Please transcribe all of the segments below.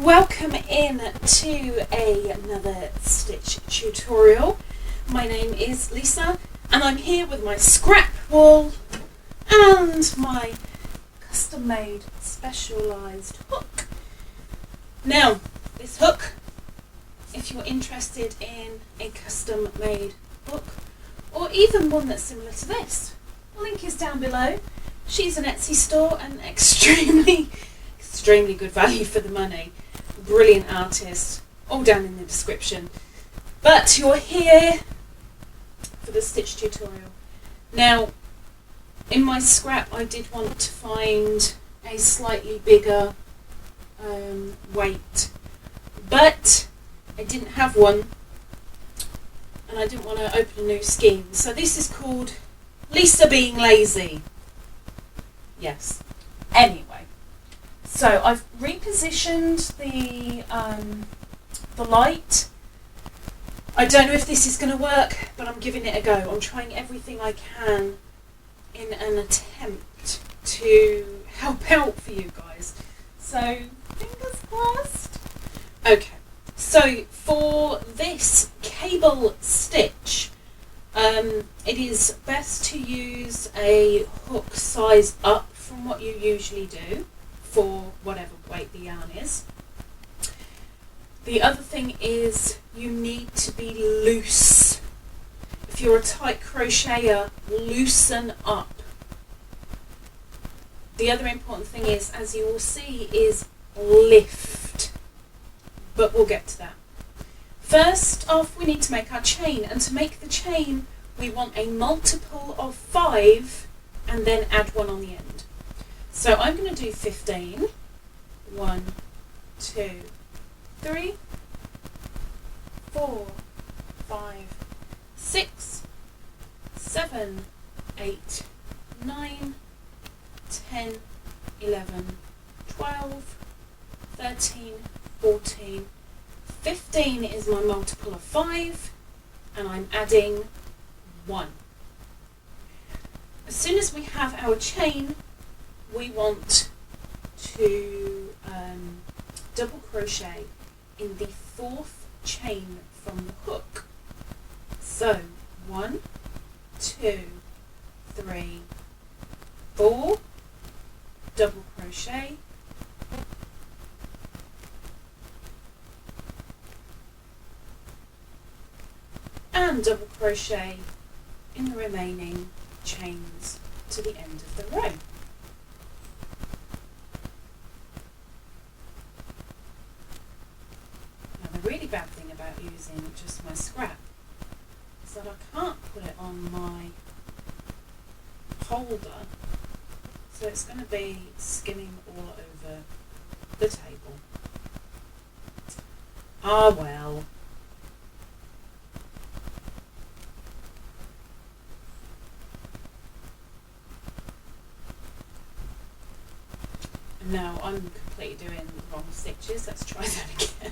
welcome in to another stitch tutorial. My name is Lisa and I'm here with my scrap wool and my custom made specialised hook. Now this hook, if you're interested in a custom made hook or even one that's similar to this, the link is down below. She's an Etsy store and extremely good value for the money. Brilliant artist, all down in the description. But you're here for the stitch tutorial. Now, in my scrap I did want to find a slightly bigger weight, but I didn't have one and I didn't want to open a new scheme. So this is called Lisa being lazy. Yes. Anyway, so I've repositioned the light. I don't know if this is going to work, but I'm giving it a go. I'm trying everything I can in an attempt to help out for you guys. So, fingers crossed. Okay, so for this cable stitch, it is best to use a hook size up from what you usually do for whatever weight the yarn is. The other thing is you need to be loose. If you're a tight crocheter, loosen up. The other important thing is, as you will see, is lift. But we'll get to that. First off, we need to make our chain, and to make the chain we want a multiple of 5 and then add 1 on the end. So I'm going to do 15. 1, 2, 3, 4, 5, 6, 7, 8, 9, 10, 11, 12, 13, 14, 15 is my multiple of 5, and I'm adding 1. As soon as we have our chain, we want to double crochet in the 4th chain from the hook. So 1, 2, 3, 4, double crochet, and double crochet in the remaining chains to the end of the row. Now the really bad thing about using just my scrap is that I can't put it on my holder, so it's going to be skimming all over the table. Ah well. No, I'm completely doing the wrong stitches. Let's try that again.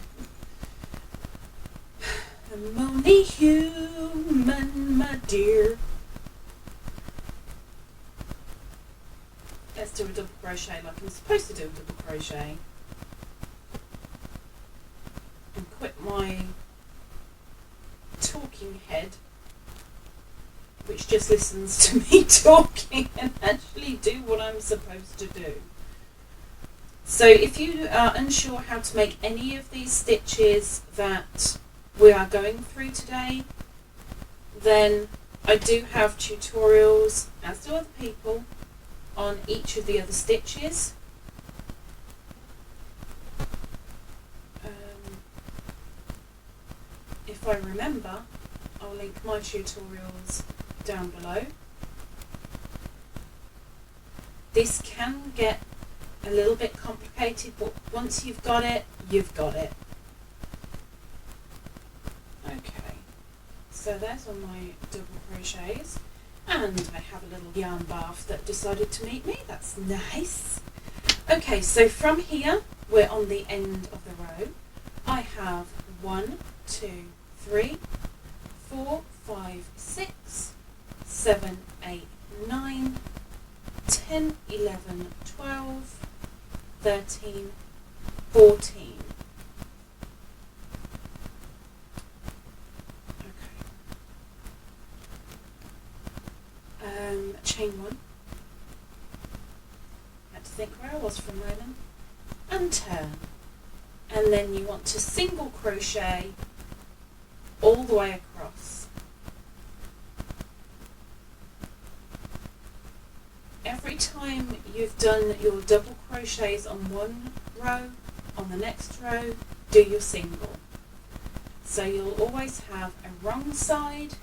I'm only human, my dear. Let's do a double crochet like I'm supposed to do a double crochet. And quit my talking head, which just listens to me talking, and actually do what I'm supposed to do. So if you are unsure how to make any of these stitches that we are going through today, then I do have tutorials, as do other people, on each of the other stitches. If I remember, I'll link my tutorials down below. This can get a little bit complicated, but once you've got it, you've got it. Okay, so there's all my double crochets, and I have a little yarn bath that decided to meet me. That's nice. Okay, so from here we're on the end of the row. I have 1, 2, 3, 4, 5, 6, 7, 8, 9, 10, 11, 12, 13, 14. chain 1, had to think where I was for a moment, and turn, and then you want to single crochet all the way across. Every time you've done your double crochets on one row, on the next row, do your single. So you'll always have a wrong side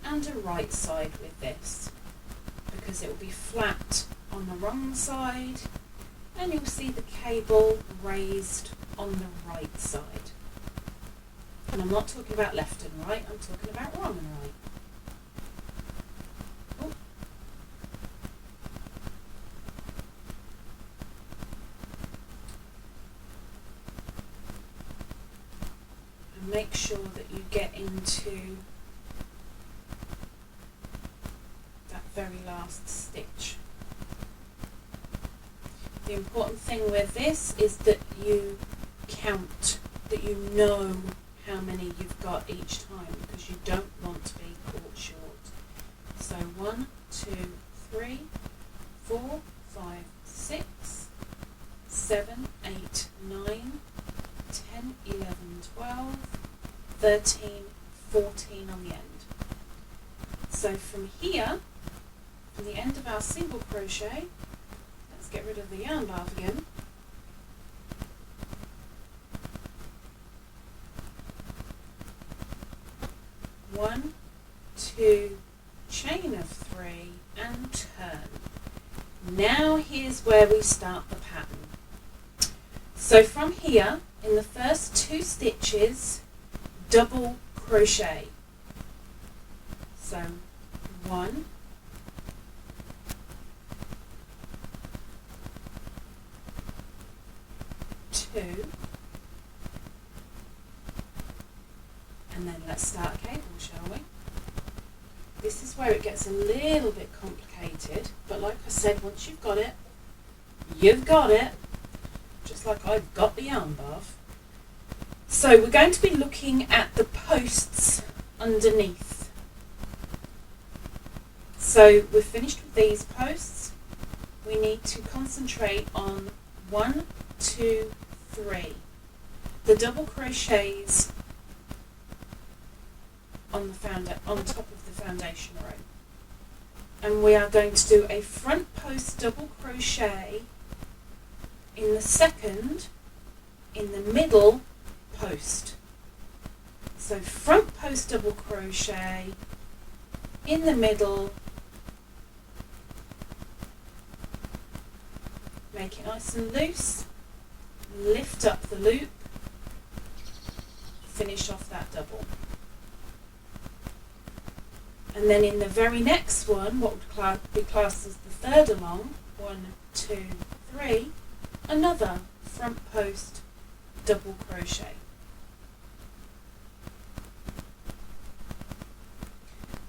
and a right side with this, because it will be flat on the wrong side and you'll see the cable raised on the right side. And I'm not talking about left and right, I'm talking about wrong and right. Oh. And make sure that you get into that very last stitch. The important thing with this is that you count, that you know how many you've got each time, because you don't want to be caught short. So 1, 2, 3, 4, 5, 6, 7, 8, 9, 10, 11, 12, 13, 14 on the end. So from here, from the end of our single crochet, let's get rid of the yarn bath again. One, two, chain of 3 and turn. Now here's where we start the pattern. So from here, in the first 2 stitches, double crochet. So 1, 2, and then let's start a cable, shall we? This is where it gets a little bit complicated, but like I said, once you've got it, you've got it, just like I've got the yarn bath. So we're going to be looking at the posts underneath. So we're finished with these posts. We need to concentrate on 1, 2, 3. The double crochets on top of the foundation row. And we are going to do a front post double crochet in the second, in the middle post. So front post double crochet in the middle, make it nice and loose, lift up the loop, finish off that double. And then in the very next one, what would be classed as the third along, 1, 2, 3, another front post double crochet.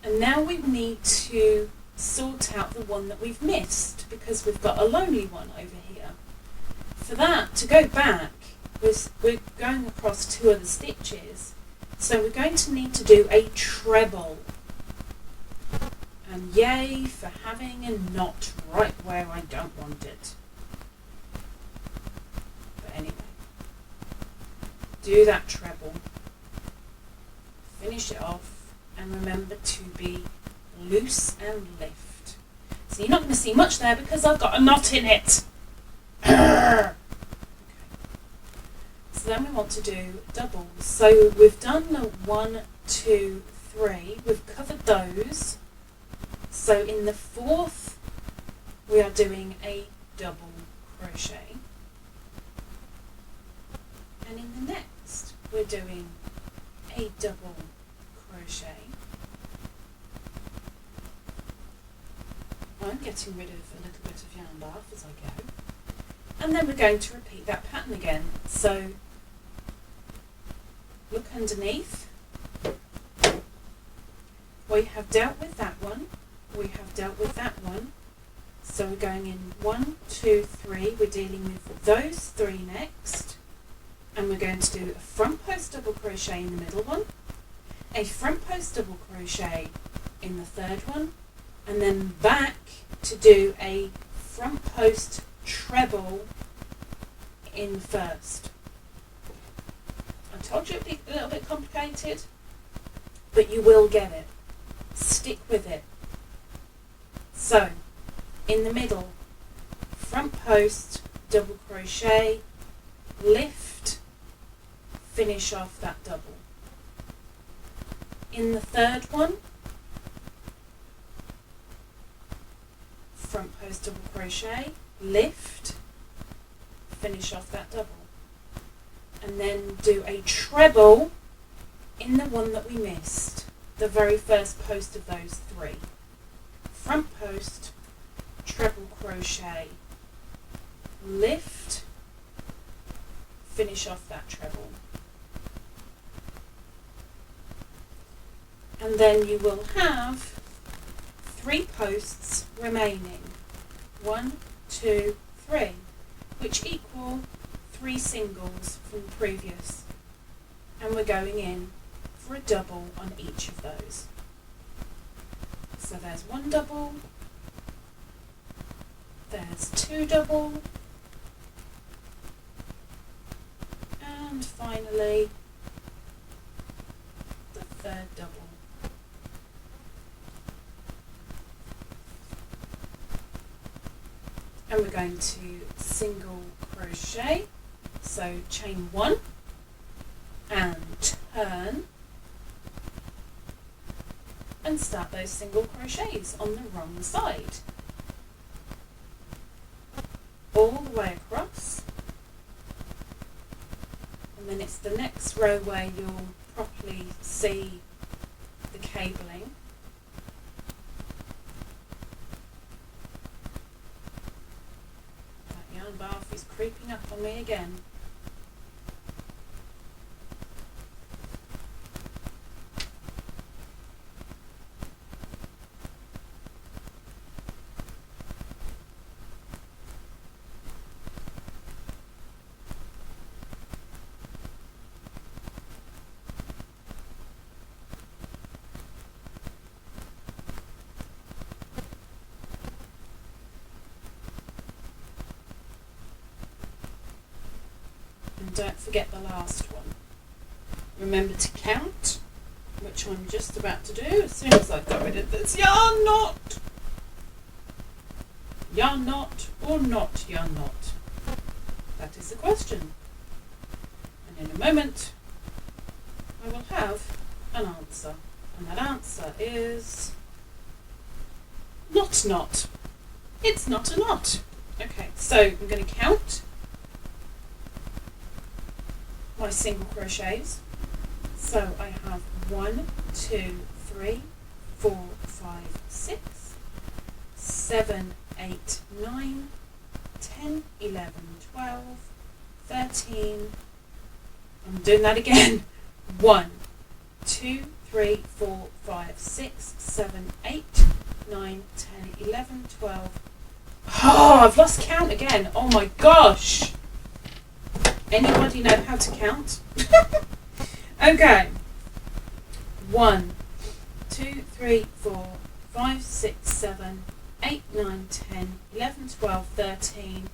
And now we need to sort out the one that we've missed, because we've got a lonely one over here. For that, to go back, we're going across 2 other stitches, so we're going to need to do a treble. And yay for having a knot right where I don't want it. But anyway, do that treble, finish it off, and remember to be loose and lift. So you're not going to see much there because I've got a knot in it. Okay. So then we want to do doubles. So we've done the 1, 2, 3, we've covered those. So in the 4th, we are doing a double crochet. And in the next, we're doing a double crochet. I'm getting rid of a little bit of yarn bath as I go. And then we're going to repeat that pattern again. So look underneath. We have dealt with that one. We have dealt with that one. So we're going in 1, 2, 3. We're dealing with those 3 next. And we're going to do a front post double crochet in the middle one, a front post double crochet in the third one, and then back to do a front post treble in first. I told you it'd be a little bit complicated, but you will get it. Stick with it. So, in the middle, front post, double crochet, lift, finish off that double. In the third one, front post, double crochet, lift, finish off that double. And then do a treble in the one that we missed, the very first post of those three. Front post, treble crochet, lift, finish off that treble. And then you will have 3 posts remaining. 1, 2, 3, which equal 3 singles from the previous. And we're going in for a double on each of those. So there's 1 double, there's 2 double, and finally the 3rd double. And we're going to single crochet, so chain 1 and turn and start those single crochets on the wrong side. All the way across, and then it's the next row where you'll properly see the cabling. That yarn bath is creeping up on me again. Don't forget the last one. Remember to count, which I'm just about to do as soon as I've got rid of this yarn knot. Yarn knot or not yarn knot? That is the question. And in a moment, I will have an answer. And that answer is not knot. It's not a knot. Okay, so I'm going to count my single crochets. So I have 1, 2, 3, 4, 5, 6, 7, 8, 9, 10, 11, 12, 13. I'm doing that again. 1, 2, 3, 4, 5, 6, 7, 8, 9, 10, 11, 12. Oh, I've lost count again. Oh my gosh. Anybody know how to count? Okay. 1, 2, 3, 4, 5, 6, 7, 8, 9, 10, 11, 12, 13.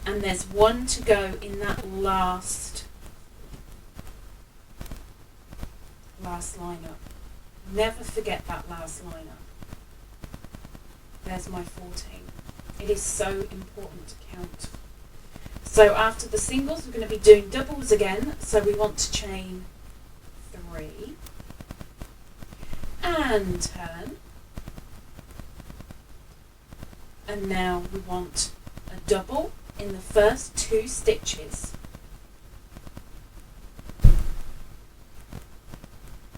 And there's 1 to go in that last line up. Never forget that last line up. There's my 14. It is so important to count. So after the singles, we're going to be doing doubles again. So we want to chain 3 and turn. And now we want a double in the first 2 stitches.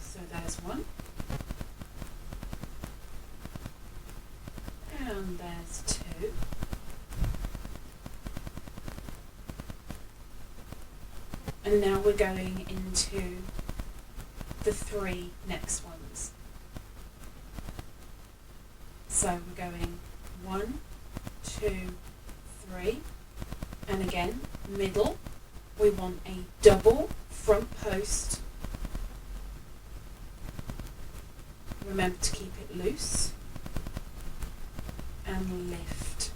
So there's 1. And there's 2. And now we're going into the 3 next ones. So we're going 1, 2, 3, and again, middle, we want a double front post. Remember to keep it loose. and lift.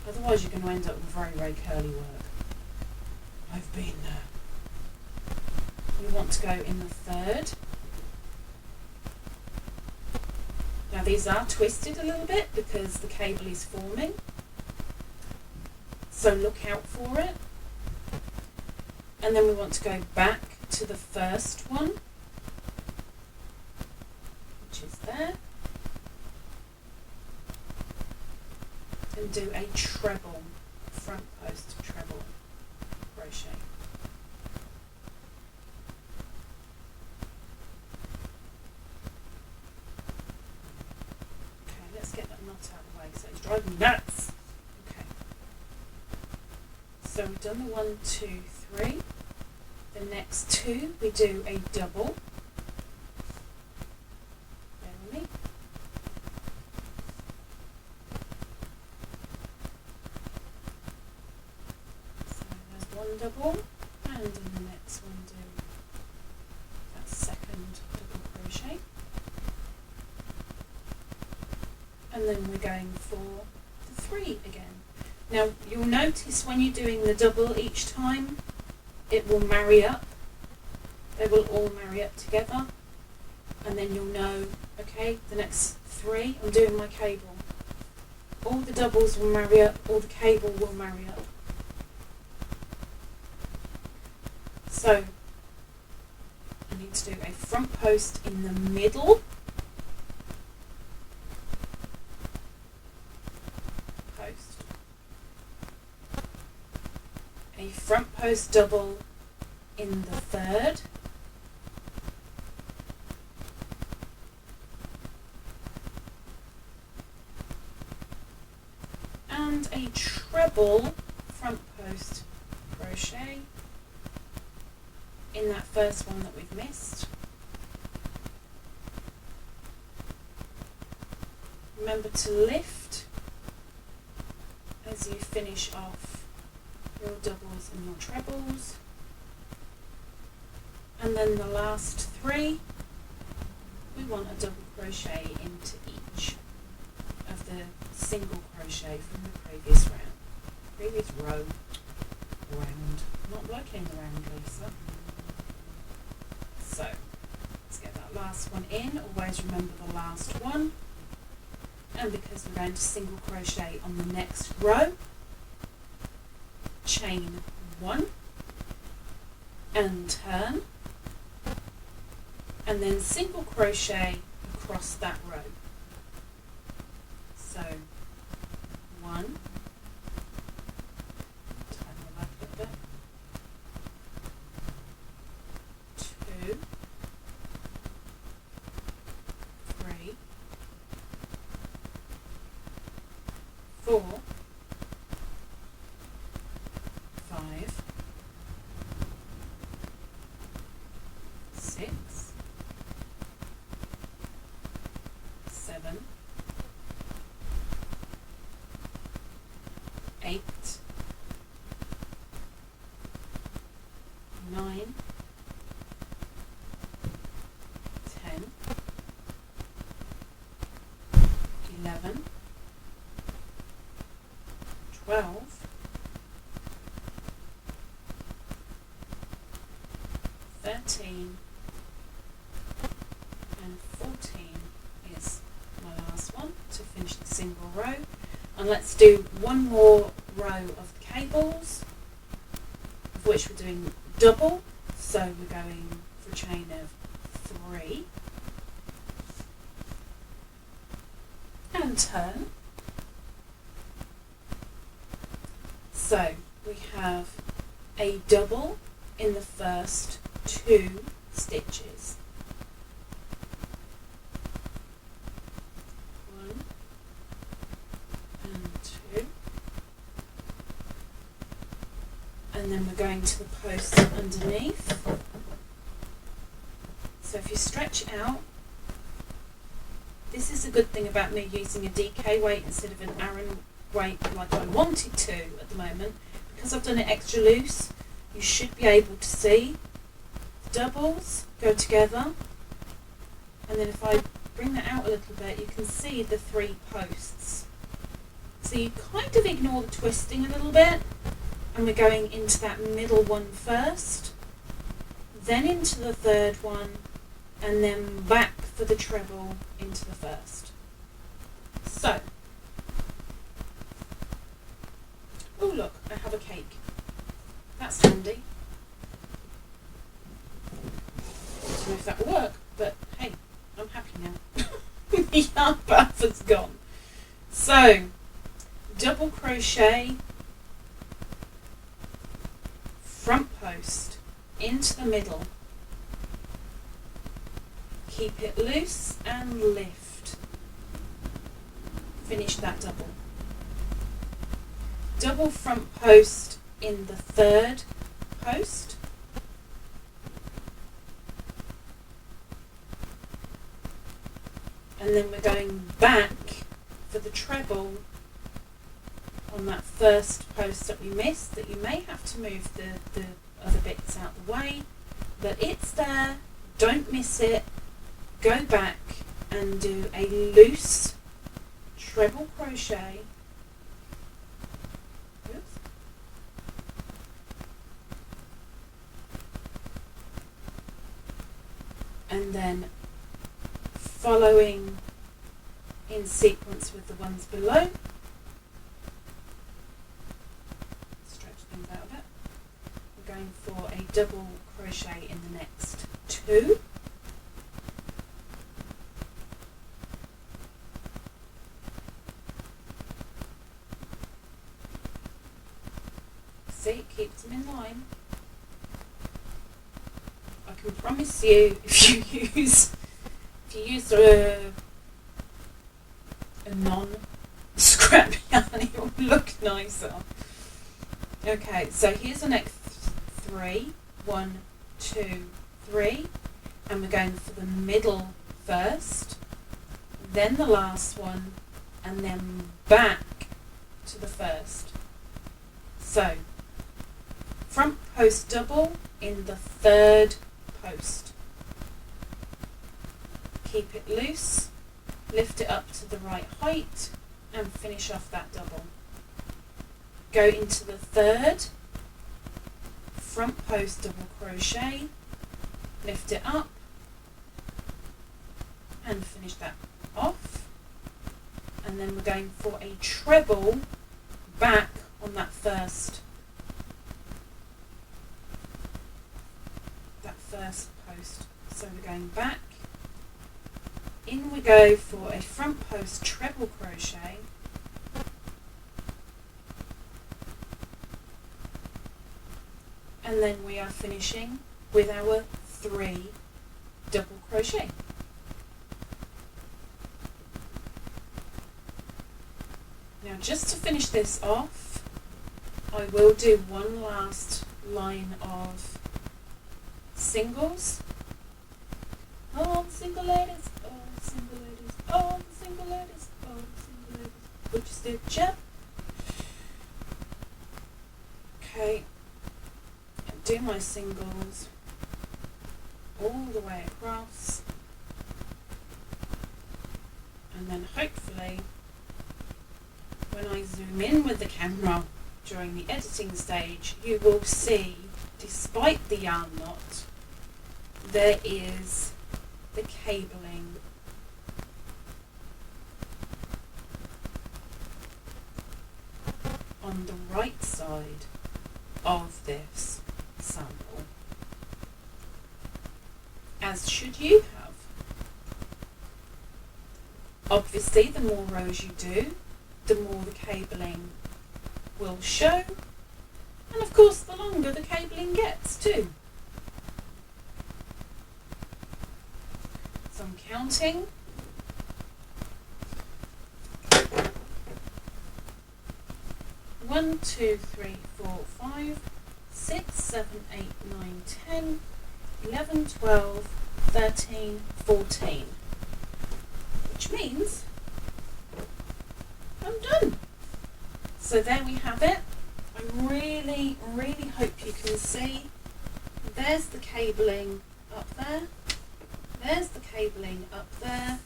Otherwise you're going to end up with very, very curly work. I've been there. We want to go in the third. Now these are twisted a little bit because the cable is forming, so look out for it. And then we want to go back to the first one, which is there, and do a treble, front post treble crochet. Okay, let's get that knot out of the way because it's driving me nuts. Okay, so we've done the 1, 2, 3. The next two we do a double. Bear with me. So there's one double, and in the next one do that second double crochet. And then we're going for the 3 again. Now you'll notice when you're doing the double each time, it will marry up. They will all marry up together, and then you'll know, okay, the next 3 I'm doing my cable. All the doubles will marry up, all the cable will marry up. So I need to do a front post in the middle, post, a front post double in the third, and a treble front post crochet in that first one that we've missed. Remember to lift as you finish off your doubles and your trebles, and then the last 3 we want a double crochet into each of the single crochet from the previous row. Not working the round, Lisa. So let's get that last one in. Always remember the last one, and because we're going to single crochet on the next row, chain 1 and turn, and then single crochet across that row. So 1, turn the left a bit, 2, 3, 4, 5, 6, 7, 8, 9, 10, 11, 12, 13, and 14 is my last one to finish the single row. And let's do one more row of the cables, of which we're doing double, so we're going for a chain of 3 and turn. So we have a double in the first 2 stitches. 1 and 2. And then we're going to the post underneath. So if you stretch out, this is a good thing about me using a DK weight instead of an Aran weight like I wanted to at the moment. Because I've done it extra loose, you should be able to see the doubles go together, and then if I bring that out a little bit, you can see the 3 posts. So you kind of ignore the twisting a little bit, and we're going into that middle one first, then into the 3rd one, and then back for the treble into the 1st. So, oh look, I have a cake. That's handy. I don't know if that will work, but hey, I'm happy now. The yarn bath has gone. So, double crochet, front post, into the middle, keep it loose and lift, finish that double. Double front post in the 3rd post, and then we're going back for the treble on that 1st post that we missed, that you may have to move the other bits out the way, but it's there, don't miss it. Go back and do a loose treble crochet, and then following in sequence with the ones below, stretch things out a bit, we're going for a double crochet in the next 2, see, it keeps them in line. I can promise you, if you use a non-scrap yarn, it will look nicer. Okay, so here's the next 3. 1, 2, 3, and we're going for the middle first, then the last one, and then back to the 1st. So, front post double in the 3rd post. Keep it loose, lift it up to the right height, and finish off that double. Go into the 3rd, front post double crochet, lift it up, and finish that off. And then we're going for a treble back on that first post. So we're going back, in we go for a front post treble crochet, and then we are finishing with our 3 double crochet. Now just to finish this off, I will do one last line of singles. Oh, the single ladies, oh, the single ladies, oh, the single ladies, oh, the single ladies. Put your stitch up. Okay, and do my singles all the way across, and then hopefully when I zoom in with the camera during the editing stage, you will see, despite the yarn knot, there is the cabling on the right side of this sample, as should you have. Obviously, the more rows you do, the more the cabling will show, and of course the longer the cabling gets too. So I'm counting. 1, 2, 3, 4, 5, 6, 7, 8, 9, 10, 11, 12, 13, 14. Which means I'm done. So there we have it. I really, really hope you can see. There's the cabling up there. There's the cabling up there.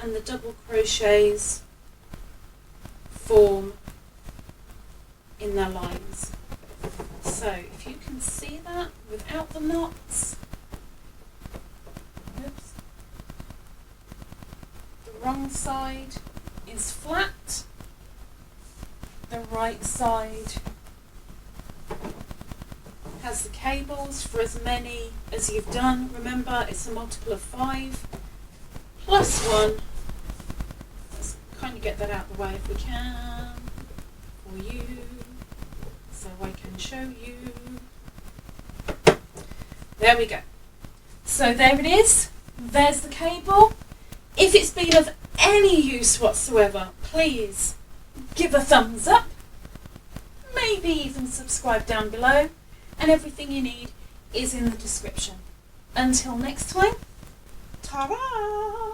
and the double crochets form in their lines. So if you can see that without the knots, oops, the wrong side is flat, the right side has the cables for as many as you've done. Remember, it's a multiple of 5 plus 1. Let's kind of get that out of the way if we can for you, so I can show you. There we go. So there it is. There's the cable. If it's been of any use whatsoever, please give a thumbs up. Maybe even subscribe down below. And everything you need is in the description. Until next time, ta-ra!